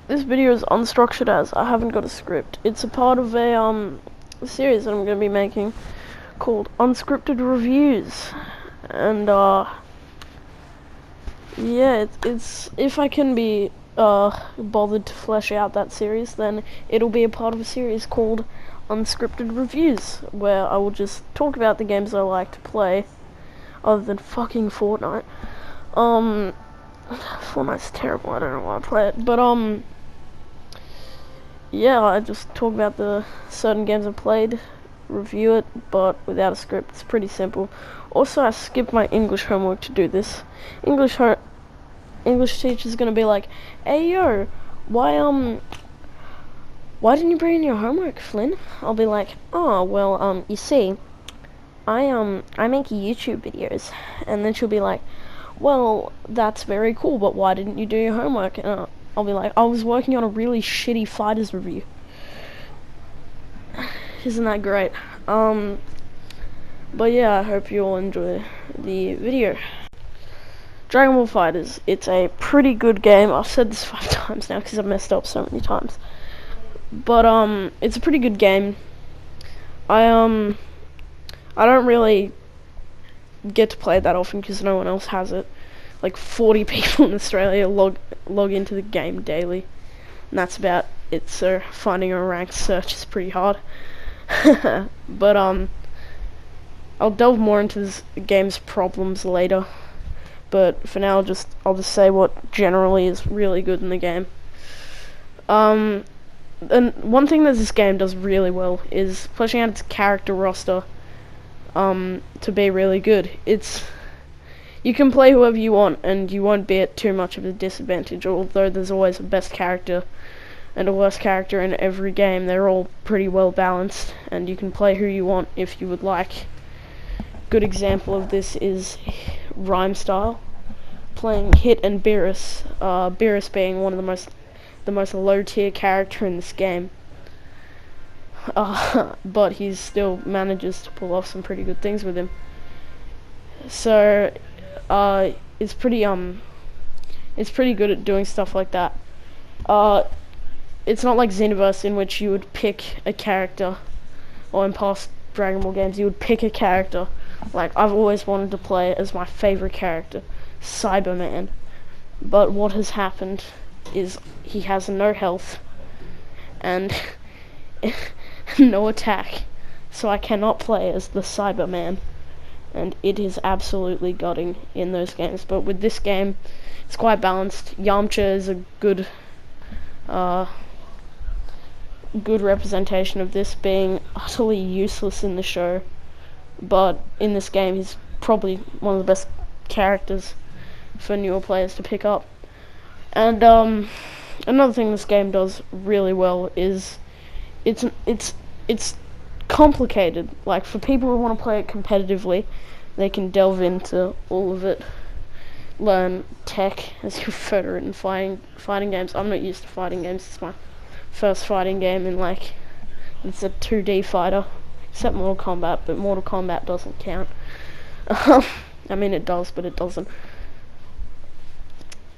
This video is unstructured as I haven't got a script. It's a part of a series that I'm going to be making called Unscripted Reviews. And yeah, it's if I can be bothered to flesh out that series, then it'll be a part of a series called Unscripted Reviews, where I will just talk about the games I like to play, other than fucking Fortnite. Fortnite's terrible, I don't know why I play it, but yeah, I just talk about the certain games I played, review it, but without a script. It's pretty simple. Also, I skipped my English homework to do this. English teacher's gonna be like, "Hey yo, why didn't you bring in your homework, Flynn?" I'll be like, "Oh, well, you see, I make YouTube videos." And then she'll be like, "Well, that's very cool, but why didn't you do your homework?" And I'll be like, "I was working on a really shitty Fighterz review." Isn't that great? But yeah, I hope you all enjoy the video. Dragon Ball Fighterz, it's a pretty good game. I've said this 5 times now because I've messed up so many times. But it's a pretty good game. I don't really get to play it that often because no one else has it. Like 40 people in Australia log into the game daily, and that's about it. So finding a ranked search is pretty hard. But I'll delve more into this game's problems later. But for now, I'll just say what generally is really good in the game. And one thing that this game does really well is fleshing out its character roster to be really good. You can play whoever you want, and you won't be at too much of a disadvantage, although there's always a best character and a worst character in every game. They're all pretty well balanced, and you can play who you want if you would like. Good example of this is Rhyme Style, playing Hit and Beerus, Beerus being one of the most low-tier character in this game. But he still manages to pull off some pretty good things with him. So it's pretty good at doing stuff like that. It's not like Xenoverse, in which you would pick a character, or in past Dragon Ball games you would pick a character. Like, I've always wanted to play as my favorite character, Cyberman, but what has happened is he has no health and no attack, so I cannot play as the Cyberman, and it is absolutely gutting in those games. But with this game, it's quite balanced. Yamcha is a good representation of this, being utterly useless in the show, but in this game he's probably one of the best characters for newer players to pick up. And another thing this game does really well is it's complicated. Like, for people who want to play it competitively, they can delve into all of it, learn tech, as you refer to it, in fighting games. I'm not used to fighting games. It's my first fighting game in, like, it's a 2D fighter, except Mortal Kombat, but Mortal Kombat doesn't count. I mean, it does, but it doesn't.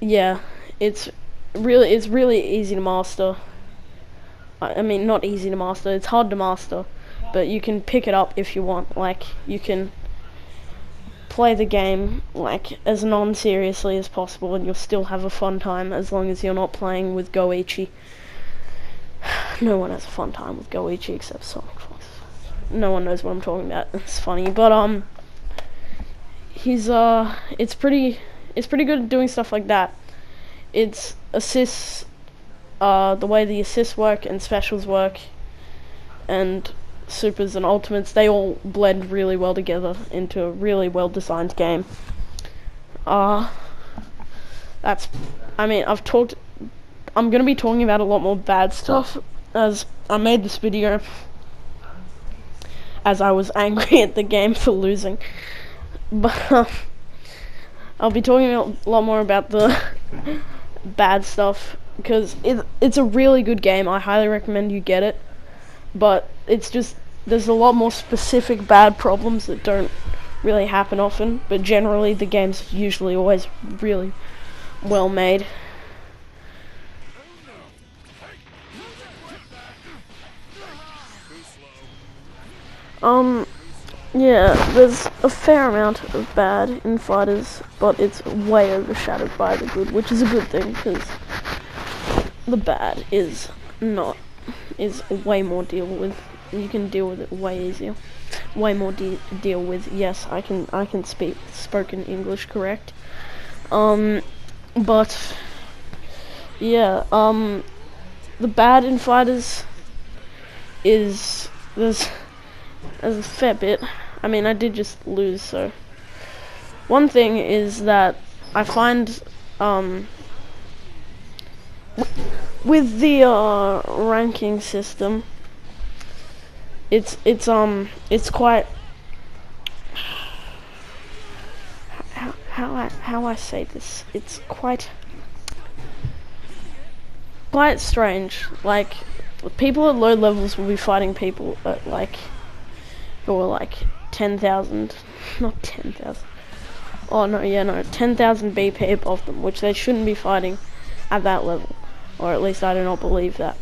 Yeah, it's really easy to master. I mean, not easy to master, it's hard to master, but you can pick it up if you want. Like, you can play the game, like, as non-seriously as possible, and you'll still have a fun time, as long as you're not playing with Goichi. No one has a fun time with Goichi except Sonic Fox. No one knows what I'm talking about. It's funny, but it's pretty good at doing stuff like that. It's assists, the way the assists work and specials work, and supers and ultimates, they all blend really well together into a really well designed game. I'm gonna be talking about a lot more bad stuff, as I made this video as I was angry at the game for losing. But I'll be talking a lot more about the bad stuff, because it's a really good game. I highly recommend you get it, but it's just there's a lot more specific bad problems that don't really happen often, but generally the game's usually always really well made. Yeah, there's a fair amount of bad in Fighterz, but it's way overshadowed by the good, which is a good thing, because the bad is way more deal with. You can deal with it way easier, way more deal with. Yes, I can speak spoken English correct. But yeah, the bad in Fighterz is there's a fair bit. I mean, I did just lose, so one thing is that I find with the ranking system, it's quite how I say this. It's quite strange. Like, people at low levels will be fighting people at who are like 10,000, not 10,000. Oh no, yeah, no, 10,000 BP above them, which they shouldn't be fighting at that level, or at least I do not believe that.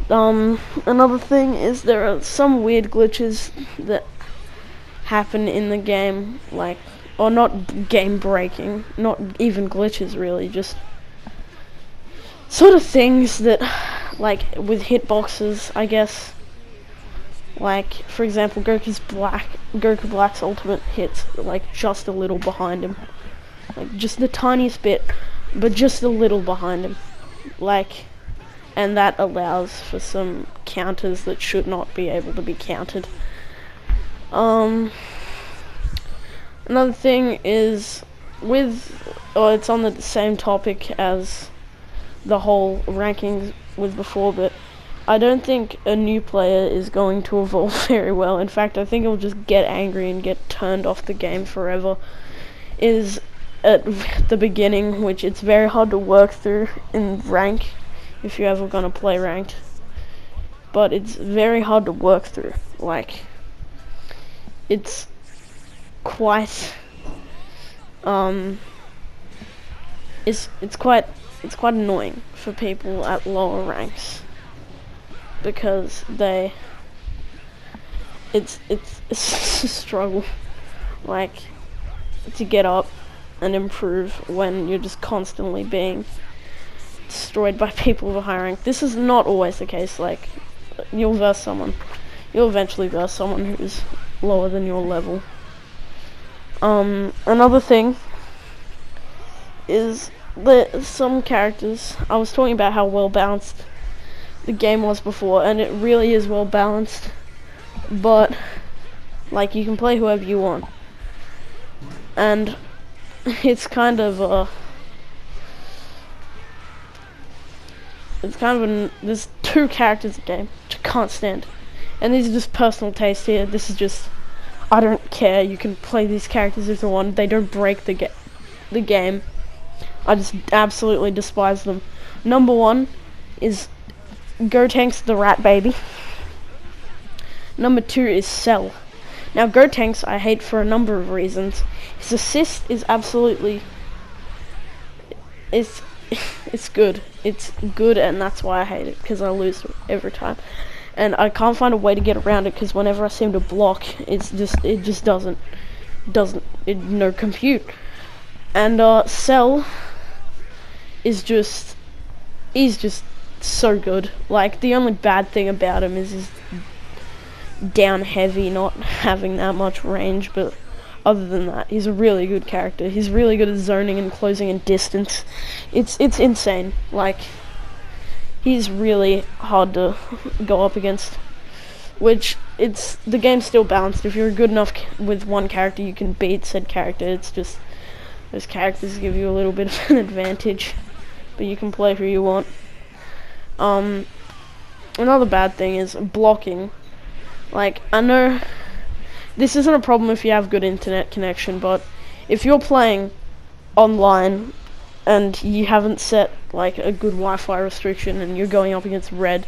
Another thing is there are some weird glitches that happen in the game, like, or not game breaking, not even glitches really, just sort of things that, like, with hitboxes, I guess. Like, for example, Goku Black's ultimate hits, like, just a little behind him. Like, just the tiniest bit, but just a little behind him. Like, and that allows for some counters that should not be able to be countered. Another thing is, it's on the same topic as the whole rankings with before, but I don't think a new player is going to evolve very well. In fact, I think he'll just get angry and get turned off the game forever. Is at the beginning, which it's very hard to work through in rank if you're ever gonna play ranked. But it's very hard to work through. Like, it's quite it's quite annoying for people at lower ranks, because it's a struggle, like, to get up and improve when you're just constantly being destroyed by people of a high rank. This is not always the case. Like, you'll eventually verse someone who's lower than your level. Another thing is that some characters, I was talking about how well balanced the game was before, and it really is well balanced, but, like, you can play whoever you want, and it's kind of there's two characters in the game which I can't stand, and these are just personal taste here. This is just, I don't care, you can play these characters if you want, they don't break the game. I just absolutely despise them. Number one is Gotenks the Rat Baby. Number two is Cell. Now, Gotenks I hate for a number of reasons. His assist is absolutely, it's good. It's good, and that's why I hate it, because I lose every time. And I can't find a way to get around it, because whenever I seem to block, it just doesn't no compute. And Cell is he's just so good. Like, the only bad thing about him is his down heavy, not having that much range, but other than that, he's a really good character. He's really good at zoning and closing in distance. It's insane. Like, he's really hard to go up against, which, the game's still balanced. If you're good enough with one character, you can beat said character. It's just, those characters give you a little bit of an advantage, but you can play who you want. Another bad thing is blocking. Like, I know this isn't a problem if you have good internet connection, but if you're playing online and you haven't set, like, a good Wi-Fi restriction and you're going up against red,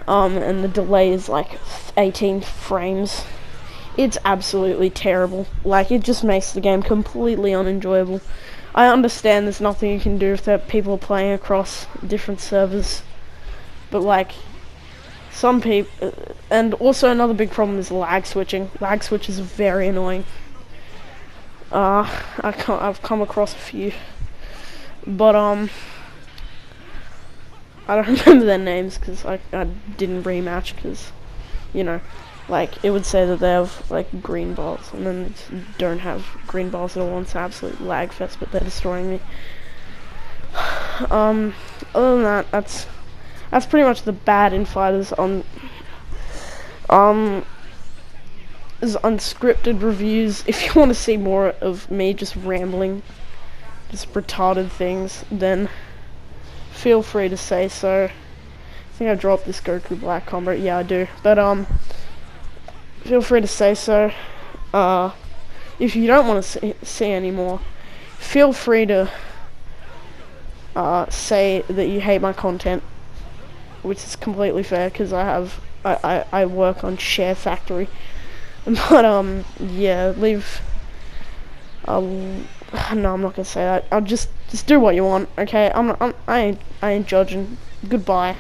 and the delay is like 18 frames. It's absolutely terrible. Like, it just makes the game completely unenjoyable. I understand there's nothing you can do if there are people playing across different servers, but like, some people, and also another big problem is lag switching. Lag switches are very annoying. I've come across a few, but I don't remember their names because I didn't rematch because, you know, like, it would say that they have like green bars and then they don't have green bars at all. It's an absolute lag fest, but they're destroying me. Other than that, that's pretty much the bad in Fighterz. Is unscripted reviews. If you want to see more of me just rambling, just retarded things, then feel free to say so. I think I dropped this Goku Black combo. Yeah, I do. But feel free to say so. If you don't want to see any more, feel free to say that you hate my content, which is completely fair because I work on SHAREfactory. But yeah, leave. No, I'm not gonna say that. I'll just do what you want. Okay, I ain't judging. Goodbye.